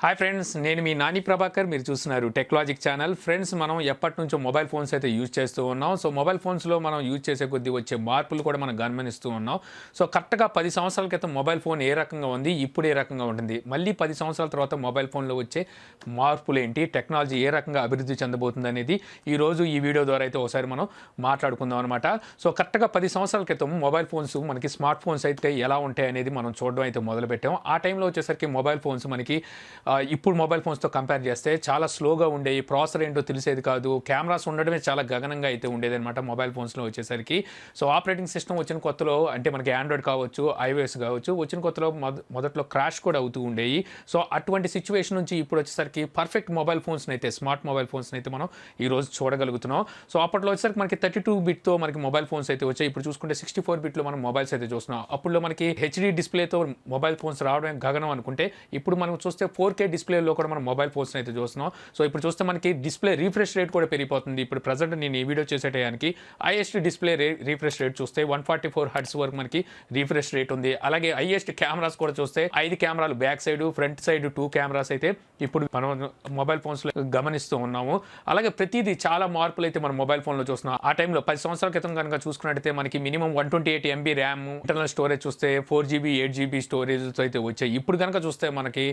Hi friends, నేను మీ నాని ప్రభాకర్. మీరు చూస్తున్నారు టెక్నాలజిక్ ఛానల్. ఫ్రెండ్స్, మనం ఎప్పటి నుంచో మొబైల్ ఫోన్స్ అయితే యూజ్ చేస్తూ ఉన్నాం. సో మొబైల్ ఫోన్స్లో మనం యూజ్ చేసే కొద్దీ వచ్చే మార్పులు కూడా మనం గమనిస్తూ ఉన్నాం. సో కరెక్ట్గా 10 సంవత్సరాల క్రితం మొబైల్ ఫోన్ ఏ రకంగా ఉంది, ఇప్పుడు ఏ రకంగా ఉంటుంది, మళ్ళీ 10 సంవత్సరాల తర్వాత మొబైల్ ఫోన్లో వచ్చే మార్పులు ఏంటి, టెక్నాలజీ ఏ రకంగా అభివృద్ధి చెందబోతుంది అనేది ఈరోజు ఈ వీడియో ద్వారా అయితే ఒకసారి మనం మాట్లాడుకుందాం అనమాట. సో కరెక్ట్గా 10 సంవత్సరాల క్రితం మొబైల్ ఫోన్స్ మనకి స్మార్ట్ ఫోన్స్ అయితే ఎలా ఉంటాయి అనేది మనం చూడడం అయితే మొదలుపెట్టాం. ఆ టైంలో వచ్చేసరికి మొబైల్ ఫోన్స్ మనకి ఇప్పుడు మొబైల్ ఫోన్స్తో కంపేర్ చేస్తే చాలా స్లోగా ఉండేవి. ప్రాసెసర్ ఏంటో తెలిసేది కాదు. కెమెరాస్ ఉండడమే చాలా గగనంగా అయితే ఉండేది అనమాట మొబైల్ ఫోన్స్లో వచ్చేసరికి. సో ఆపరేటింగ్ సిస్టమ్ వచ్చిన కొత్తలో, అంటే మనకి ఆండ్రాయిడ్ కావచ్చు, ఐఓఎస్ కావచ్చు, వచ్చిన కొత్తలో మొదట్లో క్రాష్ కూడా అవుతూ ఉండేవి. సో అటువంటి సిచ్యువేషన్ నుంచి ఇప్పుడు వచ్చేసరికి పర్ఫెక్ట్ మొబైల్ ఫోన్స్ని అయితే, స్మార్ట్ మొబైల్ ఫోన్స్ని అయితే మనం ఈరోజు చూడగలుగుతున్నాం. సో అప్పట్లో వచ్చేసరికి మనకి 32 బిట్తో మనకి మొబైల్ ఫోన్స్ అయితే వచ్చాయి. ఇప్పుడు చూసుకుంటే 64 బిట్లో మనం మొబైల్స్ అయితే చూస్తున్నాం. అప్పుడు మనకి హెచ్డీ డిస్ప్లేతో మొబైల్ ఫోన్స్ రావడం గగనం అనుకుంటే, ఇప్పుడు మనం చూస్తే 4K డిస్ప్లేలో కూడా మనం మొబైల్ ఫోన్స్ అయితే చూస్తున్నాం. సో ఇప్పుడు చూస్తే మనకి డిస్ప్లే రీఫ్రెష్ రేట్ కూడా పెరిగిపోతుంది. ఇప్పుడు ప్రజెంట్ నేను ఈ వీడియో చేసే టయానికి హైయెస్ట్ డిస్ప్లే రీఫ్రెష్ రేట్ చూస్తే 144 హర్ట్స్ వరకు మనకి రీఫ్రెష్ రేట్ ఉంది. అలాగే హైయెస్ట్ కెమెరాస్ కూడా చూస్తే 5 కెమెరాలు back side, front side 2 cameras అయితే ఇప్పుడు మనం మొబైల్ ఫోన్స్లో గమనిస్తూ ఉన్నాము. అలాగే ప్రతిదీ చాలా మార్పులు అయితే మనం మొబైల్ ఫోన్లో చూస్తున్నాం. ఆ టైంలో 10 సంవత్సరాల క్రితం కనుక చూసుకున్నట్టయితే మనకి minimum 128 MB RAM, internal storage చూస్తే 4GB 8GB స్టోరేజ్ అయితే వచ్చాయి. ఇప్పుడు కనుక చూస్తే మనకి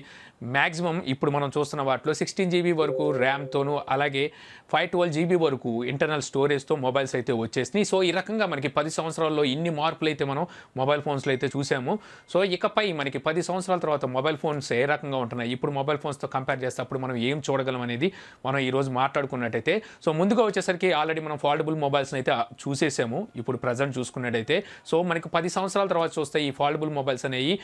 మ్యాక్సిమం ఇప్పుడు మనం చూస్తున్న వాటిలో 16GB వరకు ర్యామ్తోనూ, అలాగే 512GB వరకు ఇంటర్నల్ స్టోరేజ్తో మొబైల్స్ అయితే వచ్చేసినాయి. సో ఈ రకంగా మనకి 10 సంవత్సరాల్లో ఇన్ని మార్పులు అయితే మనం మొబైల్ ఫోన్స్లో అయితే చూసాము. సో ఇకపై మనకి 10 సంవత్సరాల తర్వాత మొబైల్ ఫోన్స్ ఏ రకంగా ఉంటున్నాయి, ఇప్పుడు మొబైల్ ఫోన్స్తో కంపేర్ చేస్తే అప్పుడు మనం ఏం చూడగలం అనేది మనం ఈరోజు మాట్లాడుకున్నట్టయితే, సో ముందుగా వచ్చేసరికి ఆల్రెడీ మనం ఫోల్డబుల్ మొబైల్స్ని అయితే చూసేసాము. ఇప్పుడు ప్రజెంట్ చూసుకున్నట్టయితే సో మనకి 10 సంవత్సరాల తర్వాత చూస్తే ఈ ఫోల్డబుల్ మొబైల్స్ అనేవి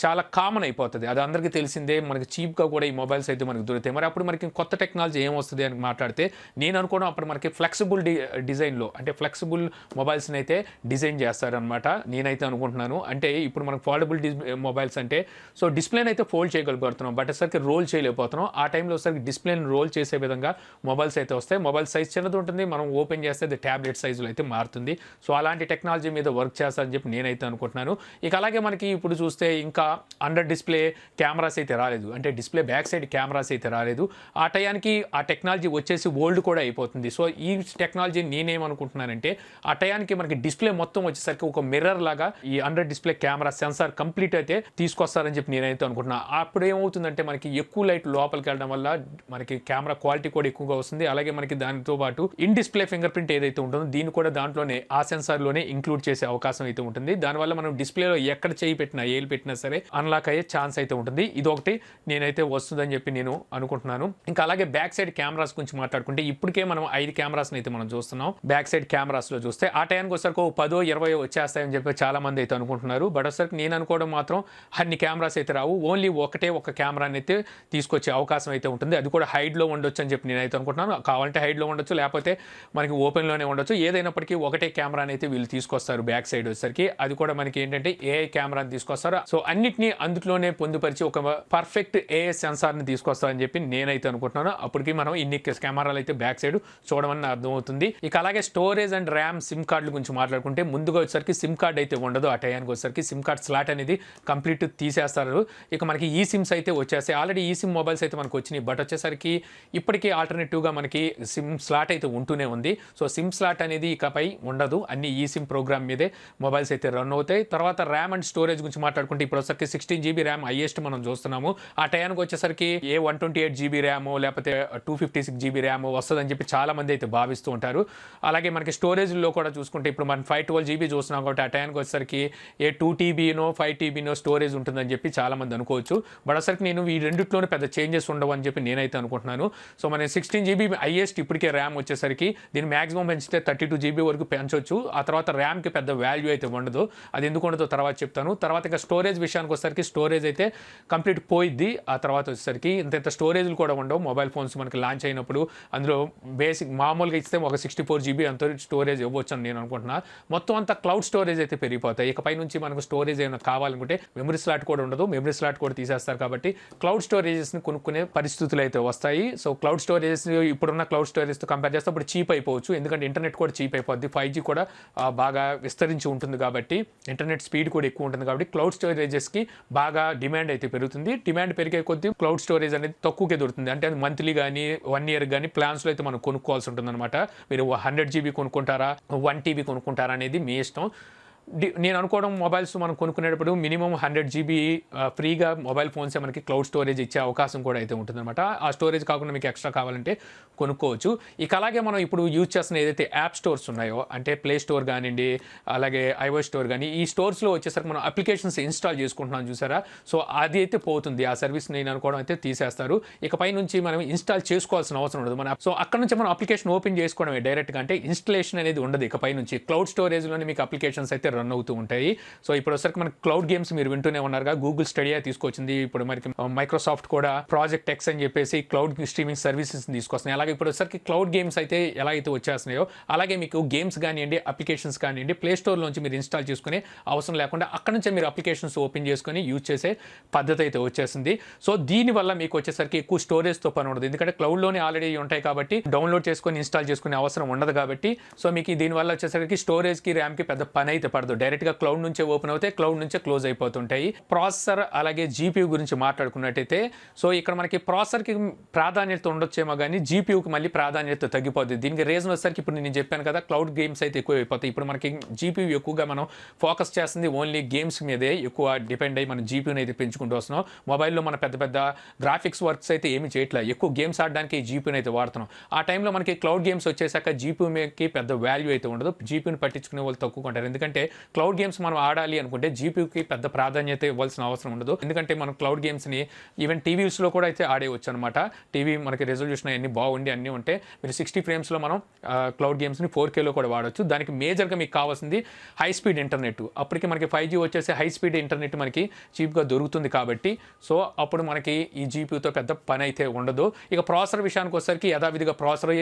చాలా కామన్ అయిపోతుంది. అది అందరికీ తెలిసిందే. మనకి చీప్గా కూడా ఈ మొబైల్స్ అయితే మనకు దొరుకుతాయి. మరి అప్పుడు మనకి కొత్త టెక్నాలజీ ఏమొస్తుంది అని మాట్లాడితే, నేను అనుకోవడం అప్పుడు మనకి ఫ్లెక్సిబుల్ డిజైన్లో, అంటే ఫ్లెక్సిబుల్ మొబైల్స్ని అయితే డిజైన్ చేస్తారనమాట నేనైతే అనుకుంటున్నాను. అంటే ఇప్పుడు మనకు ఫోల్డబుల్ మొబైల్స్ అంటే సో డిస్ప్లేని అయితే ఫోల్డ్ చేయగలుగుతున్నాం, బట్ ఒకసారికి రోల్ చేయలేకపోతున్నాం. ఆ టైంలో ఒకసారికి డిస్ప్లేని రోల్ చేసే విధంగా మొబైల్స్ అయితే వస్తాయి. మొబైల్ సైజ్ చిన్నది ఉంటుంది, మనం ఓపెన్ చేస్తే అది ట్యాబ్లెట్ సైజులో అయితే మారుతుంది. సో అలాంటి టెక్నాలజీ మీద వర్క్ చేస్తారని చెప్పి నేనైతే అనుకుంటున్నాను. ఇక అలాగే మనకి ఇప్పుడు చూస్తే ఇంకా అండర్ డిస్ప్లే కెమెరాస్ అయితే రాలేదు, అంటే డిస్ప్లే బ్యాక్ సైడ్ కెమెరాస్ అయితే రాలేదు. ఆ టయానికి ఆ టెక్నాలజీ వచ్చేసి ఓల్డ్ కూడా అయిపోతుంది. సో ఈ టెక్నాలజీ నేనేమనుకుంటున్నానంటే, ఆ టయానికి మనకి డిస్ప్లే మొత్తం వచ్చేసరికి ఒక మిర్రర్ లాగా ఈ under display camera censor complete అయితే తీసుకొస్తారని చెప్పి నేనైతే అనుకుంటున్నాను. అప్పుడు ఏమవుతుందంటే మనకి ఎక్కువ లైట్ లోపలికి వెళ్ళడం వల్ల మనకి కెమెరా క్వాలిటీ కూడా ఎక్కువగా వస్తుంది. అలాగే మనకి దానితో పాటు ఇన్ డిస్ప్లే ఫింగర్ ప్రింట్ ఏదైతే ఉంటుందో దీన్ని కూడా దాంట్లోనే ఆ సెన్సార్లోనే ఇంక్లూడ్ చేసే అవకాశం అయితే ఉంటుంది. దానివల్ల మనం డిస్ప్లేలో ఎక్కడ చేయి పెట్టినా, ఏలు పెట్టినా సరే అన్లాక్ అయ్యే ఛాన్స్ అయితే ఉంటుంది. ఇదొకటి నేనైతే వస్తుందని చెప్పి నేను అనుకుంటున్నాను. ఇంకా అలాగే బ్యాక్ సైడ్ కెమెరాస్ గురించి మాట్లాడుకుంటే, ఇప్పటికే మనం 5 కెమెరాస్ అయితే మనం చూస్తున్నాం. బ్యాక్ సైడ్ కెమెరాస్ లో చూస్తే ఆ టైంకి వచ్చరికి 10-20 వచ్చేస్తాయని చెప్పి చాలా మంది అయితే అనుకుంటున్నారు. బట్ ఒకసారి నేను అనుకోవడం మాత్రం అన్ని కెమెరాస్ అయితే రావు. ఓన్లీ ఒక కెమెరాని అయితే తీసుకొచ్చే అవకాశం అయితే ఉంటుంది. అది కూడా హైడ్ లో ఉండొచ్చు అని చెప్పి నేనైతే అనుకుంటున్నాను. కావాలంటే హైడ్ లో ఉండొచ్చు, లేకపోతే మనకి ఓపెన్ లోనే ఉండొచ్చు. ఏదైనప్పటికీ ఒకటే కెమెరాని అయితే వీళ్ళు తీసుకొస్తారు బ్యాక్ సైడ్ వచ్చేసరికి. అది కూడా మనకి ఏంటంటే ఏఐ కెమెరాని తీసుకొస్తారు. సో అన్నిటినీ అందులోనే పొందుపరిచి ఒక పర్ఫెక్ట్ ఏఐ సెన్సార్ని తీసుకొస్తారని చెప్పి నేనైతే అనుకుంటున్నాను. అప్పటికి మనం ఇన్ని కెమెరాలు అయితే బ్యాక్ సైడ్ చూడమని అర్థమవుతుంది. ఇక అలాగే స్టోరేజ్ అండ్ ర్యామ్, సిమ్ కార్డుల గురించి మాట్లాడుకుంటే, ముందుగా వచ్చేసరికి సిమ్ కార్డ్ అయితే ఉండదు. ఆ టయానికి వచ్చేసరికి సిమ్ కార్డ్ స్లాట్ అనేది కంప్లీట్ తీసేస్తారు. ఇక మనకి ఈ సిమ్స్ అయితే వచ్చేస్తాయి. ఆల్రెడీ ఈ సిమ్ మొబైల్స్ అయితే మనకు వచ్చినాయి, బట్ వచ్చేసరికి ఇప్పటికీ ఆల్టర్నేటివ్గా మనకి సిమ్ స్లాట్ అయితే ఉంటూనే ఉంది. సో సిమ్ స్లాట్ అనేది ఇకపై ఉండదు. అన్ని ఈ సిమ్ ప్రోగ్రామ్ మీదే మొబైల్స్ అయితే రన్ అవుతాయి. తర్వాత ర్యామ్ అండ్ స్టోరేజ్ గురించి మాట్లాడుకుంటే, ఇప్పుడు వచ్చేసరికి 16GB ర్యామ్ హైయెస్ట్ మనం చూస్తున్నాము. ఆ టయానికి వచ్చేసరికి 128GB ర్యామ్ లేకపోతే 256GB ర్యామ్ వస్తుందని చెప్పి చాలా మంది అయితే భావిస్తూ ఉంటారు. అలాగే మనకి స్టోరేజ్లో కూడా చూసుకుంటే, ఇప్పుడు మనం 512GB చూస్తున్నాం కాబట్టి ఆ టైంకి వచ్చేసరికి 2TBనో 5TBనో స్టోరేజ్ ఉంటుందని చెప్పి చాలా మంది అనుకోవచ్చు. బట్ అసలు నేను ఈ రెండిట్లోనే పెద్ద చేంజెస్ ఉండవు అని చెప్పి నేనైతే అనుకుంటున్నాను. సో మన 16GB హైయెస్ట్ ఇప్పటికే ర్యామ్ వచ్చేసరికి దీన్ని మాక్సిమం పెంచితే 32GB వరకు పెంచవచ్చు. ఆ తర్వాత ర్యామ్కి పెద్ద వాల్యూ అయితే ఉండదు. అది ఎందుకు ఉండదో తర్వాత చెప్తాను. తర్వాత ఇంకా స్టోరేజ్ విషయానికి వచ్చేసరికి స్టోరేజ్ అయితే కంప్లీట్ పోయిద్ది. ఆ తర్వాత వచ్చేసరికి ఇంత స్టోరేజ్లు కూడా ఉండవు. మొబైల్ ఫోన్స్ మనకి లాంచ్ అయినప్పుడు అందులో బేసిక్ మామూలుగా ఇస్తే ఒక 64GB అంత స్టోరేజ్ ఇవ్వచ్చు అని నేను అనుకుంటున్నా. మొత్తం అంతా క్లౌడ్ స్టోరేజ్ అయితే పెరిగిపోతాయి. ఇకపై నుంచి మనకు స్టోరేజ్ ఏమైనా కావాలనుకుంటే మెమరీ స్లాట్ కూడా ఉండదు. మెమరీ స్లాట్ కూడా తీసేస్తారు కాబట్టి క్లౌడ్ స్టోరేజెస్ని కొనుక్కునే పరిస్థితులు అయితే వస్తాయి. సో క్లౌడ్ స్టోరేజెస్ ఇప్పుడున్న క్లౌడ్ స్టోరేజ్తో కంపేర్ చేస్తే ఇప్పుడు చీప్ అయిపోవచ్చు. ఎందుకంటే ఇంటర్నెట్ కూడా చీప్ అయిపోద్ది. 5G కూడా బాగా విస్తరించి ఉంటుంది కాబట్టి, ఇంటర్నెట్ స్పీడ్ కూడా ఎక్కువ ఉంటుంది కాబట్టి క్లౌడ్ స్టోరేజెస్కి బాగా డిమాండ్ అయితే పెరుగుతుంది. డిమాండ్ పెరిగే కొద్దీ క్లౌడ్ స్టోరేజ్ అనేది తక్కువకే దొరుకుతుంది. అంటే అది మంత్లీ కానీ 1 ఇయర్ కానీ ప్లాన్స్లో అయితే మనం కొనుక్కోవాల్సి ఉంటుంది అనమాట. మీరు 100 GB కొనుక్కుంటారా, 1 TB కొనుక్కుంటారా అనేది మీ ఇష్టం. నేను అనుకోవడం మొబైల్స్ మనం కొనుక్కునేటప్పుడు మినిమం 100 GB ఫ్రీగా మొబైల్ ఫోన్సే మనకి క్లౌడ్ స్టోరేజ్ ఇచ్చే అవకాశం కూడా అయితే ఉంటుందన్నమాట. ఆ స్టోరేజ్ కాకుండా మీకు ఎక్స్ట్రా కావాలంటే కొనుక్కోవచ్చు. ఇక అలాగే మనం ఇప్పుడు యూజ్ చేస్తున్న ఏదైతే యాప్ స్టోర్స్ ఉన్నాయో, అంటే ప్లే స్టోర్ కానివ్వండి, అలాగే iOS స్టోర్ కానీ, ఈ స్టోర్స్లో వచ్చేసరికి మనం అప్లికేషన్స్ ఇన్స్టాల్ చేసుకుంటున్నాం చూసారా, సో అది అయితే పోతుంది. ఆ సర్వీస్ నేను అనుకోవడం అయితే తీసేస్తారు. ఇకపై నుంచి మనం ఇన్స్టాల్ చేసుకోవాల్సిన అవసరం ఉండదు. సో అక్కడ నుంచి మనం అప్లికేషన్ ఓపెన్ చేసుకోవడమే డైరెక్ట్గా, అంటే ఇన్స్టలేషన్ అనేది ఉండదు. ఇకపై నుంచి క్లౌడ్ స్టోరేజ్లోనే మీకు అప్లికేషన్స్ అయితే రన్ అవుతూ ఉంటాయి. సో ఇప్పుడు వచ్చరికి మనకి క్లౌడ్ గేమ్స్ మీరు వింటూనే ఉన్నారుగా, గూగుల్ స్టడియా తీసుకొచ్చింది. ఇప్పుడు మనకి మైక్రోసాఫ్ట్ కూడా ప్రాజెక్ట్ ఎక్స్ అని చెప్పేసి క్లౌడ్ స్ట్రీమింగ్ సర్వీసెస్ తీసుకొస్తున్నాయి. అలాగే ఇప్పుడు వచ్చరికి క్లౌడ్ గేమ్స్ అయితే ఎలా అయితే వచ్చేస్తున్నాయో, అలాగే మీకు గేమ్స్ కానివ్వండి, అప్లికేషన్స్ కానివ్వండి, ప్లే స్టోర్లోంచి మీరు ఇన్స్టాల్ చేసుకునే అవసరం లేకుండా అక్కడ నుంచే మీరు అప్లికేషన్స్ ఓపెన్ చేసుకొని యూజ్ చేసే పద్ధతి అయితే వచ్చేసింది. సో దీనివల్ల మీకు వచ్చేసరికి ఎక్కువ స్టోరేజ్తో పని ఉండదు. ఎందుకంటే క్లౌడ్లోనే ఆల్రెడీ ఉంటాయి కాబట్టి డౌన్లోడ్ చేసుకొని ఇన్స్టాల్ చేసుకునే అవసరం ఉండదు కాబట్టి, సో మీకు దీనివల్ల వచ్చేసరికి స్టోరేజ్కి ర్యామ్కి పెద్ద పని అయితే పడదు. డైరెక్ట్గా క్లౌడ్ నుంచే ఓపెన్ అవుతాయి, క్లౌడ్ నుంచే క్లోజ్ అయిపోతుంటాయి. ప్రాసెసర్ అలాగే జీపీయూ గురించి మాట్లాడుకున్నట్టయితే, సో ఇక్కడ మనకి ప్రాసెసర్కి ప్రాధాన్యత ఉండొచ్చేమో కానీ జీపీయూకి మళ్ళీ ప్రాధాన్యత తగ్గిపోతుంది. దీనికి రీజన్ వచ్చేసరికి ఇప్పుడు నేను చెప్పాను కదా, క్లౌడ్ గేమ్స్ అయితే ఎక్కువ అయిపోతాయి. ఇప్పుడు మనకి జీపీయూ ఎక్కువగా మనం ఫోకస్ చేస్తుంది ఓన్లీ గేమ్స్ మీదే ఎక్కువ డిపెండ్ అయ్యి మనం జీపీయూని అయితే పెంచుకుంటూ వస్తున్నాం. మొబైల్లో మన పెద్ద పెద్ద గ్రాఫిక్స్ వర్క్స్ అయితే ఏమి చేయట్లేదు, ఎక్కువ గేమ్స్ ఆడడానికి జీపీయూని అయితే వాడుతున్నాం. ఆ టైంలో మనకి క్లౌడ్ గేమ్స్ వచ్చేసాక జీపీయూకి పెద్ద వాల్యూ అయితే ఉండదు, జీపీయూని పట్టించుకునే వాళ్ళు తక్కువ ఉంటారు. ఎందుకంటే క్లౌడ్ గేమ్స్ మనం ఆడాలి అనుకుంటే జీపీయూకి పెద్ద ప్రాధాన్యత ఇవ్వాల్సిన అవసరం ఉండదు. ఎందుకంటే మనం క్లౌడ్ గేమ్స్ని ఈవెన్ టీవీస్లో కూడా అయితే ఆడేవచ్చు అనమాట. టీవీ మనకి రెజల్యూషన్ అన్ని బాగుండి అన్నీ ఉంటే మీరు 60 ఫ్రేమ్స్లో మనం క్లౌడ్ గేమ్స్ని 4Kలో కూడా వాడవచ్చు. దానికి మేజర్గా మీకు కావాల్సింది హై స్పీడ్ ఇంటర్నెట్. అప్పటికి మనకి 5G వచ్చేసి హై స్పీడ్ ఇంటర్నెట్ మనకి చీప్గా దొరుకుతుంది కాబట్టి, సో అప్పుడు మనకి ఈ జీపీయూతో పెద్ద పని అయితే ఉండదు. ఇక ప్రాసెసర్ విషయానికి వచ్చేసరికి యథావిధిగా ప్రాసెసర్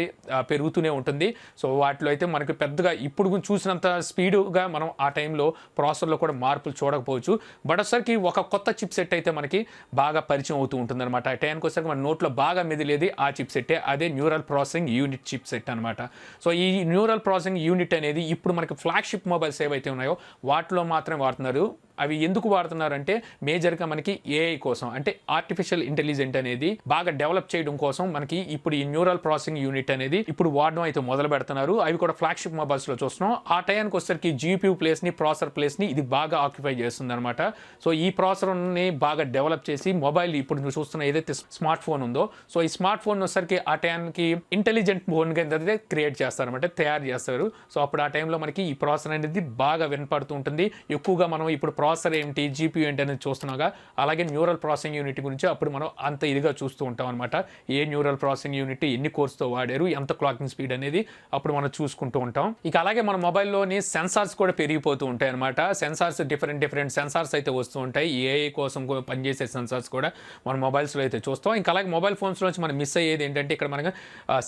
పెరుగుతూనే ఉంటుంది. సో వాటిలో అయితే మనకి పెద్దగా ఇప్పుడు చూసినంత స్పీడ్గా మనం ఆ టైంలో ప్రాసెసర్లో కూడా మార్పులు చూడకపోవచ్చు. బట్ వచ్చరికి ఒక కొత్త చిప్ సెట్ అయితే మనకి బాగా పరిచయం అవుతూ ఉంటుంది అనమాట. ఆ టైంకి వచ్చరికి మన నోట్లో బాగా మెదిలేది ఆ చిప్ సెట్టే, అదే neural processing unit chip set అనమాట. సో ఈ న్యూరల్ ప్రాసెసింగ్ యూనిట్ అనేది ఇప్పుడు మనకి ఫ్లాగ్షిప్ మొబైల్స్ ఏవైతే ఉన్నాయో వాటిలో మాత్రమే వాడుతున్నారు. అవి ఎందుకు వాడుతున్నారంటే మేజర్గా మనకి ఏఐ కోసం, అంటే ఆర్టిఫిషియల్ ఇంటెలిజెంట్ అనేది బాగా డెవలప్ చేయడం కోసం మనకి ఇప్పుడు ఈ న్యూరల్ ప్రాసెసింగ్ యూనిట్ అనేది ఇప్పుడు వాడడం అయితే మొదలు పెడుతున్నారు. అవి కూడా ఫ్లాగ్షిప్ మొబైల్స్లో చూస్తున్నాం. ఆ టైంకి వచ్చేసరికి జీపీయూ ప్లేస్ని, ప్రాసెసర్ ప్లేస్ని ఇది బాగా ఆక్యుపై చేస్తుంది అనమాట. సో ఈ ప్రాసెసర్ని బాగా డెవలప్ చేసి మొబైల్ ఇప్పుడు నువ్వు చూస్తున్న ఏదైతే స్మార్ట్ ఫోన్ ఉందో, సో ఈ స్మార్ట్ ఫోన్ వచ్చేసరికి ఆ టైంకి ఇంటెలిజెంట్ ఫోన్ కింద క్రియేట్ చేస్తారనమాట, తయారు చేస్తారు. సో అప్పుడు ఆ టైంలో మనకి ఈ ప్రాసెసర్ అనేది బాగా వినపడుతూ ఉంటుంది. ఎక్కువగా మనం ఇప్పుడు ప్రాసెసర్ ఏంటి, జీపీయూ ఏంటి అనేది చూస్తున్నాగా, అలాగే న్యూరల్ ప్రాసెసింగ్ యూనిట్ గురించి అప్పుడు మనం అంత ఇదిగా చూస్తూ ఉంటాం అనమాట. ఏ న్యూరల్ ప్రాసెసింగ్ యూనిట్ ఎన్ని కోర్స్తో వాడారు, ఎంత క్లాకింగ్ స్పీడ్ అనేది అప్పుడు మనం చూసుకుంటూ ఉంటాం. ఇక అలాగే మన మొబైల్లోని సెన్సార్స్ కూడా పెరిగిపోతూ ఉంటాయి అనమాట. సెన్సార్స్ డిఫరెంట్ సెన్సార్స్ అయితే వస్తూ ఉంటాయి. ఏఐ కోసం పనిచేసే సెన్సార్స్ కూడా మన మొబైల్స్లో అయితే చూస్తాం. ఇంకా అలాగే మొబైల్ ఫోన్స్లోంచి మనం మిస్ అయ్యేది ఏంటంటే, ఇక్కడ మనకి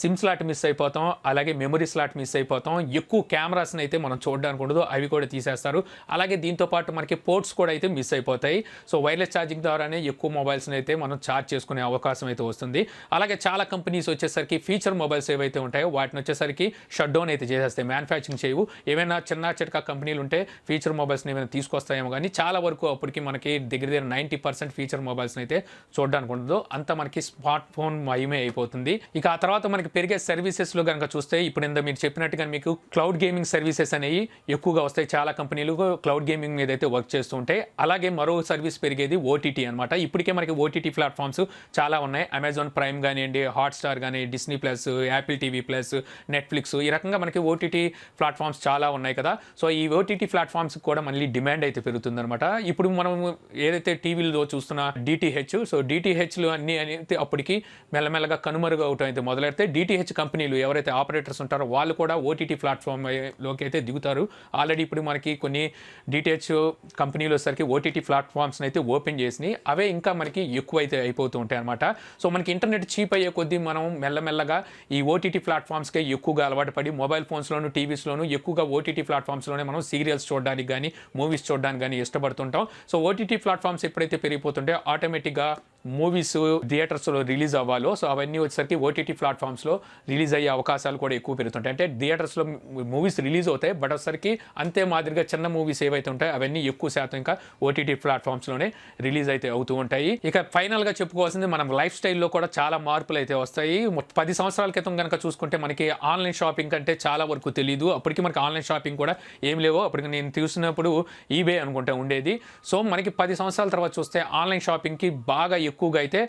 సిమ్ స్లాట్ మిస్ అయిపోతాం, అలాగే మెమరీ స్లాట్ మిస్ అయిపోతాం. ఎక్కువ కెమెరాస్ని అయితే మనం చూడడానికి ఉండదు, అవి కూడా తీసేస్తారు. అలాగే దీంతో పాటు మనకి పోర్ట్స్ కూడా అయితే మిస్ అయిపోతాయి. సో వైర్లెస్ ఛార్జింగ్ ద్వారానే ఎక్కువ మొబైల్స్ని అయితే మనం ఛార్జ్ చేసుకునే అవకాశం అయితే వస్తుంది. అలాగే చాలా కంపెనీస్ వచ్చేసరికి ఫీచర్ మొబైల్స్ ఏవైతే ఉంటాయో వాటిని వచ్చేసరికి షట్ డౌన్ అయితే చేసేస్తాయి, మ్యానుఫ్యాక్చరింగ్ చేయవు. ఏమైనా చిన్న చిట్కా కంపెనీలు ఉంటే ఫీచర్ మొబైల్స్ని ఏమైనా తీసుకొస్తాయేమో కానీ చాలా వరకు అప్పటికి మనకి దగ్గర 90% ఫీచర్ మొబైల్స్ని అయితే చూడడానికి ఉండదు. అంత మనకి స్మార్ట్ ఫోన్ మయమే అయిపోతుంది. ఇక ఆ తర్వాత మనకి పెరిగే సర్వీసెస్లో కనుక చూస్తే, ఇప్పుడు ఇంత మీరు చెప్పినట్టుగా మీకు క్లౌడ్ గేమింగ్ సర్వీసెస్ అనేవి ఎక్కువగా వస్తాయి. చాలా కంపెనీలు క్లౌడ్ గేమింగ్ మీద అయితే వర్క్ చేస్తూ ఉంటాయి. అలాగే మరో సర్వీస్ పెరిగేది ఓటీటీ అనమాట. ఇప్పటికే మనకి ఓటీటీ ప్లాట్ఫామ్స్ చాలా ఉన్నాయి. అమెజాన్ ప్రైమ్ కానివ్వండి, హాట్స్టార్ కానీ, Disney plus, Apple TV plus, Netflix, ఈ రకంగా మనకి ఓటీటీ ప్లాట్ఫామ్స్ చాలా ఉన్నాయి కదా. సో ఈ ఓటీటీ ప్లాట్ఫామ్స్ కూడా మళ్ళీ డిమాండ్ అయితే పెరుగుతుంది అనమాట. ఇప్పుడు మనం ఏదైతే టీవీలో చూస్తున్న డిటిహెచ్, సో డిటిహెచ్లు అన్ని అనేది అప్పటికి మెల్లమెల్లగా కనుమరుగు అవటం అయితే మొదలెడితే డిటిహెచ్ కంపెనీలు ఎవరైతే ఆపరేటర్స్ ఉంటారో వాళ్ళు కూడా ఓటీటీ ప్లాట్ఫామ్లోకి అయితే దిగుతారు. ఆల్రెడీ ఇప్పుడు మనకి కొన్ని డిటిహెచ్ కంపెనీలు వచ్చేసరికి ఓటీటీ ప్లాట్ఫామ్స్ని అయితే ఓపెన్ చేసినాయి. అవే ఇంకా మనకి ఎక్కువ అయితే అయిపోతూ ఉంటాయి అనమాట. సో మనకి ఇంటర్నెట్ చీప్ అయ్యే కొద్దీ మనం మెల్లమెల్లగా ఈ ఓటీటీ ప్లాట్ఫామ్స్కే ఎక్కువగా అలవాటు పడి మొబైల్ ఫోన్స్లోను, టీవీస్లోను ఎక్కువగా ఓటీటీ ప్లాట్ఫామ్స్లోనే మనం సీరియల్స్ చూడడానికి కానీ, మూవీస్ చూడడానికి కానీ ఇష్టపడుతుంటాం. సో ఓటీటీ ప్లాట్ఫామ్స్ ఎప్పుడైతే పెరిగిపోతుంటే ఆటోమేటిక్గా మూవీస్ థియేటర్స్లో రిలీజ్ అవ్వాలో సో అవన్నీ వచ్చేసరికి ఓటీటీ ప్లాట్ఫామ్స్లో రిలీజ్ అయ్యే అవకాశాలు కూడా ఎక్కువ పెరుగుతుంటాయి. అంటే థియేటర్స్లో మూవీస్ రిలీజ్ అవుతాయి, బట్ వచ్చేసరికి అంతే మాదిరిగా చిన్న మూవీస్ ఏవైతే ఉంటాయో అవన్నీ ఎక్కువ శాతం ఇంకా ఓటీటీ ప్లాట్ఫామ్స్లోనే రిలీజ్ అయితే అవుతూ ఉంటాయి. ఇక ఫైనల్గా చెప్పుకోవాల్సింది మనం లైఫ్ స్టైల్లో కూడా చాలా మార్పులు అయితే వస్తాయి. 10 సంవత్సరాల క్రితం కనుక చూసుకుంటే మనకి ఆన్లైన్ షాపింగ్ అంటే చాలా వరకు తెలియదు. అప్పటికి మనకి ఆన్లైన్ షాపింగ్ కూడా ఏం లేవో. అప్పటికి నేను చూసినప్పుడు ఈబే అనుకుంటా ఉండేది. సో మనకి 10 సంవత్సరాల తర్వాత చూస్తే ఆన్లైన్ షాపింగ్కి బాగా ఎక్కువగా అయితే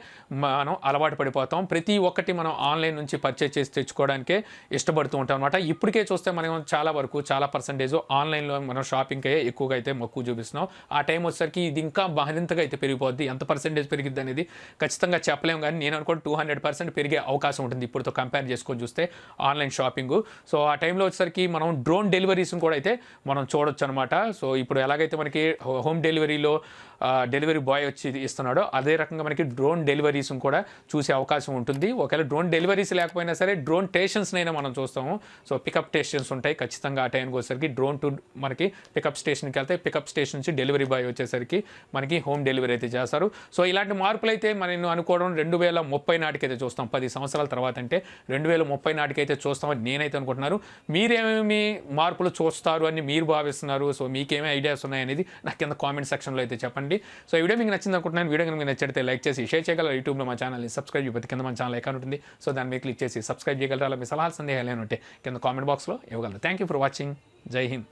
మనం అలవాటు పడిపోతాం. ప్రతి ఒక్కటి మనం ఆన్లైన్ నుంచి పర్చేస్ చేసి తెచ్చుకోవడానికే ఇష్టపడుతూ ఉంటాం అనమాట. ఇప్పటికే చూస్తే మనం చాలా పర్సెంటేజ్ ఆన్లైన్లో మనం షాపింగ్కే ఎక్కువగా అయితే మక్కువ చూపిస్తున్నాం. ఆ టైం వచ్చేసరికి ఇది ఇంకా మరింతగా అయితే పెరిగిపోద్ది. ఎంత పర్సెంటేజ్ పెరిగిద్ది అనేది ఖచ్చితంగా చెప్పలేము, కానీ నేను అనుకోండి 200% పెరిగే అవకాశం ఉంటుంది ఇప్పుడుతో కంపేర్ చేసుకొని చూస్తే ఆన్లైన్ షాపింగ్. సో ఆ టైంలో వచ్చేసరికి మనం డ్రోన్ డెలివరీస్ని కూడా అయితే మనం చూడొచ్చు అనమాట. సో ఇప్పుడు ఎలాగైతే మనకి హోమ్ డెలివరీలో డెలివరీ బాయ్ వచ్చి ఇస్తున్నాడో అదే రకంగా మనకి డ్రోన్ డెలివరీస్ కూడా చూసే అవకాశం ఉంటుంది. ఒకవేళ డ్రోన్ డెలివరీస్ లేకపోయినా సరే డ్రోన్ స్టేషన్స్నైనా మనం చూస్తాము. సో పికప్ స్టేషన్స్ ఉంటాయి ఖచ్చితంగా. ఆ టైంకి వచ్చేసరికి డ్రోన్ టు మనకి పికప్ స్టేషన్కి వెళ్తే పికప్ స్టేషన్ నుంచి డెలివరీ బాయ్ వచ్చేసరికి మనకి హోమ్ డెలివరీ అయితే చేస్తారు. సో ఇలాంటి మార్పులు అయితే మనం అనుకోవడం 2030 నాటికైతే చూస్తాం. 10 సంవత్సరాల తర్వాత అంటే 2030 నాటికైతే చూస్తామని నేనైతే అనుకుంటున్నాను. మీరేమేమి మార్పులు చూస్తారు అని మీరు భావిస్తున్నారు? సో మీకేమీ ఐడియాస్ ఉన్నాయనేది నాకు కింద కామెంట్ సెక్షన్లో అయితే చెప్పండి. సో ఈ వీడియో మీకు నచ్చింది అనుకుంటున్నాను. వీడియో కనుక మీకు నచ్చితే లైక్ చేసి షేర్ చేయగలరు. యూట్యూబ్లో మా ఛానల్ని సబ్స్క్రైబ్ చేయకపోతే కింద మన ఛానల్ ఐకాన్ ఉంటుంది. సో దాని మీద క్లిక్ చేసి సబ్స్క్రైబ్ చేయగలరు. అలా మీ సలహాలు సందేహాలు ఉంటే కింద కామెంట్ బాక్స్లో ఇవ్వగలరు. Thank you for watching. జై హింద్.